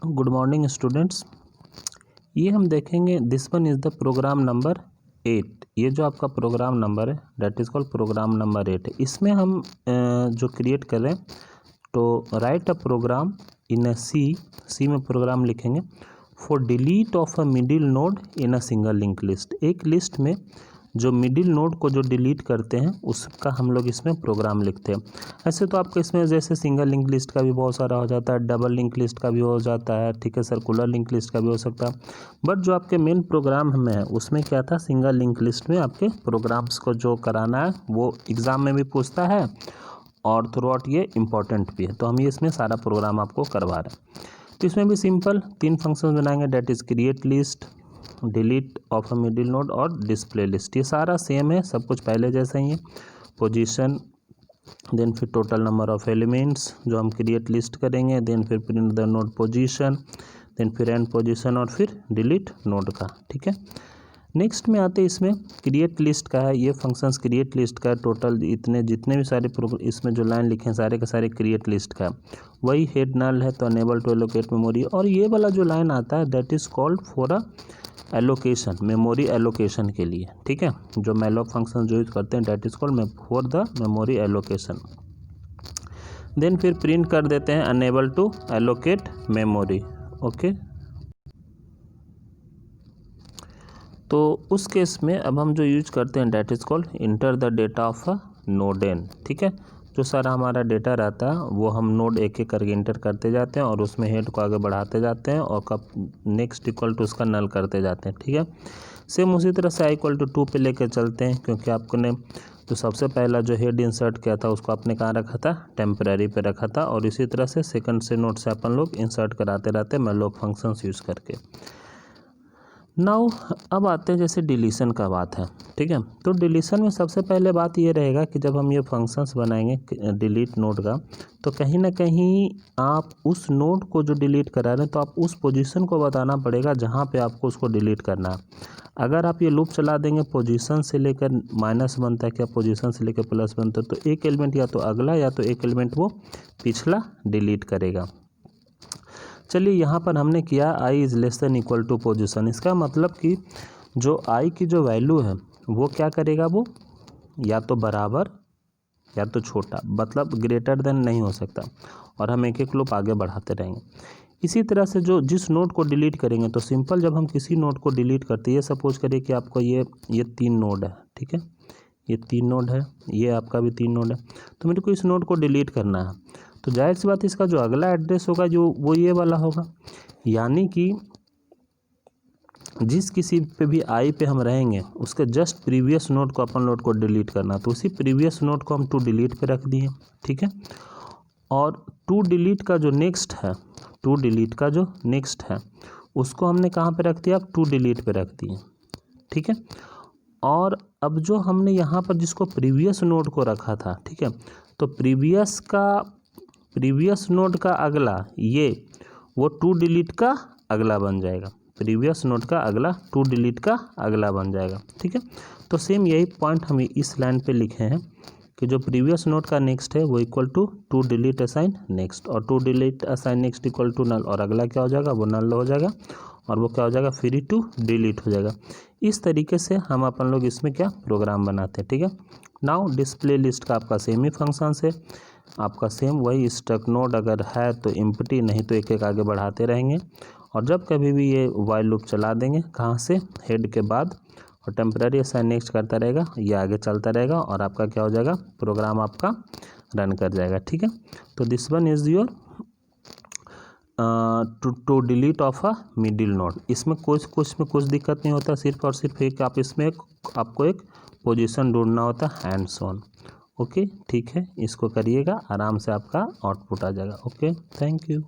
Good morning students. ये हम देखेंगे this one is the program number 8। ये जो आपका प्रोग्राम नंबर है that is called program number 8 है। इसमें हम जो क्रिएट करें तो राइट अ प्रोग्राम इन अ सी में प्रोग्राम लिखेंगे for delete of a middle node in a single link list. एक लिस्ट में जो मिडिल नोड को जो डिलीट करते हैं उसका हम लोग इसमें प्रोग्राम लिखते हैं। ऐसे तो आपको इसमें जैसे सिंगल लिंक लिस्ट का भी बहुत सारा हो जाता है, डबल लिंक लिस्ट का भी हो जाता है, ठीक है, सर्कुलर लिंक लिस्ट का भी हो सकता है। बट जो आपके मेन प्रोग्राम में है उसमें क्या था, सिंगल लिंक लिस्ट में आपके प्रोग्राम्स को जो कराना है वो एग्ज़ाम में भी पूछता है और थ्रू आउट ये इम्पॉर्टेंट भी है। तो हम ये इसमें सारा प्रोग्राम आपको करवा रहे हैं। तो इसमें भी सिंपल 3 फंक्शन बनाएंगे, that is create list, delete of a middle node और डिस्प्ले लिस्ट। ये सारा सेम है, सब कुछ पहले जैसा ही है। पोजीशन, देन फिर टोटल नंबर ऑफ एलिमेंट्स जो हम क्रिएट लिस्ट करेंगे, देन फिर print the node position, then फिर एंड पोजीशन और फिर डिलीट नोड का, ठीक है। नेक्स्ट में आते इसमें क्रिएट लिस्ट का है, ये फंक्शंस क्रिएट लिस्ट का टोटल इतने जितने भी सारे इसमें जो लाइन लिखे हैं सारे के सारे क्रिएट लिस्ट का। वही हेड नल है तो अनेबल टू एलोकेट मेमोरी, और ये वाला जो लाइन आता है that is called for a allocation, memory allocation के लिए, ठीक है। जो मैलॉक फंक्शन जो यूज करते हैं that is called for the memory allocation. Then फिर प्रिंट कर देते हैं unable to allocate memory, okay. तो उस केस में अब हम जो यूज करते हैं that is called enter the data of a node n, ठीक है। जो सारा हमारा डेटा रहता है वो हम नोड एक एक करके इंटर करते जाते हैं और उसमें हेड को आगे बढ़ाते जाते हैं और कब नेक्स्ट इक्वल टू उसका नल करते जाते हैं, ठीक है। सेम उसी तरह से आई इक्वल टू 2 पे लेके चलते हैं, क्योंकि आपने तो सबसे पहला जो हेड इंसर्ट किया था उसको आपने कहाँ रखा था, टेम्परेरी पे रखा था। और इसी तरह से सेकंड से नोड से अपन लोग इंसर्ट कराते रहते हैं मैलॉक फंक्शंस यूज़ करके। नाउ अब आते हैं जैसे डिलीशन का बात है, ठीक है। तो डिलीशन में सबसे पहले बात ये रहेगा कि जब हम ये फंक्शंस बनाएंगे डिलीट नोड का, तो कहीं ना कहीं आप उस नोड को जो डिलीट करा रहे हैं तो आप उस पोजीशन को बताना पड़ेगा जहाँ पे आपको उसको डिलीट करना है। अगर आप ये लूप चला देंगे पोजीशन से लेकर माइनस बनता है क्या, पोजीशन से लेकर प्लस बनता है, तो एक एलिमेंट या तो अगला या तो एक एलिमेंट वो पिछला डिलीट करेगा। चलिए यहाँ पर हमने किया i is less than equal to position. इसका मतलब कि जो i की जो वैल्यू है वो क्या करेगा, वो या तो बराबर या तो छोटा, मतलब ग्रेटर देन नहीं हो सकता, और हम एक एक लूप आगे बढ़ाते रहेंगे। इसी तरह से जो जिस नोड को डिलीट करेंगे तो सिंपल जब हम किसी नोड को डिलीट करते हैं, ये सपोज करिए कि आपको ये 3 नोड है, ठीक है, ये 3 नोड है, ये आपका भी 3 नोड है, तो मेरे को इस नोड को डिलीट करना है। तो जाहिर सी बात इसका जो अगला एड्रेस होगा जो वो ये वाला होगा, यानी कि जिस किसी पे भी आई पे हम रहेंगे उसके जस्ट प्रीवियस नोड को अपन नोड को डिलीट करना, तो उसी प्रीवियस नोड को हम टू डिलीट पे रख दिए, ठीक है। और टू डिलीट का जो नेक्स्ट है, टू डिलीट का जो नेक्स्ट है उसको हमने कहाँ पे रख दिया, टू डिलीट पे रख दिए, ठीक है। और अब जो हमने यहाँ पर जिसको प्रीवियस नोड को रखा था, ठीक है, तो प्रीवियस नोड का अगला ये वो टू डिलीट का अगला बन जाएगा, प्रीवियस नोड का अगला टू डिलीट का अगला बन जाएगा, ठीक है। तो सेम यही पॉइंट हम इस लाइन पे लिखे हैं कि जो प्रीवियस नोड का नेक्स्ट है वो equal to to delete assign next, और to delete assign next equal to null, और अगला क्या हो जाएगा, वो नल हो जाएगा और वो क्या हो जाएगा, फ्री टू डिलीट हो जाएगा। इस तरीके से हम अपन लोग इसमें क्या प्रोग्राम बनाते हैं, ठीक है। नाउ डिस्प्ले लिस्ट का आपका सेम ही फंक्शन है, आपका सेम वही स्टक नोड अगर है तो एम्प्टी, नहीं तो एक एक आगे बढ़ाते रहेंगे। और जब कभी भी ये वाइल लूप चला देंगे कहाँ से, हेड के बाद, और टेम्परेरी असाइन नेक्स्ट करता रहेगा, ये आगे चलता रहेगा और आपका क्या हो जाएगा, प्रोग्राम आपका रन कर जाएगा, ठीक है। तो this one is your to delete of a middle node. इसमें कुछ दिक्कत नहीं होता, सिर्फ और सिर्फ एक आप इसमें आपको एक पोजीशन ढूंढना होता है, हैंड्स ऑन, ओके, ठीक है। इसको करिएगा, आराम से आपका आउटपुट आ जाएगा, ओके, थैंक यू।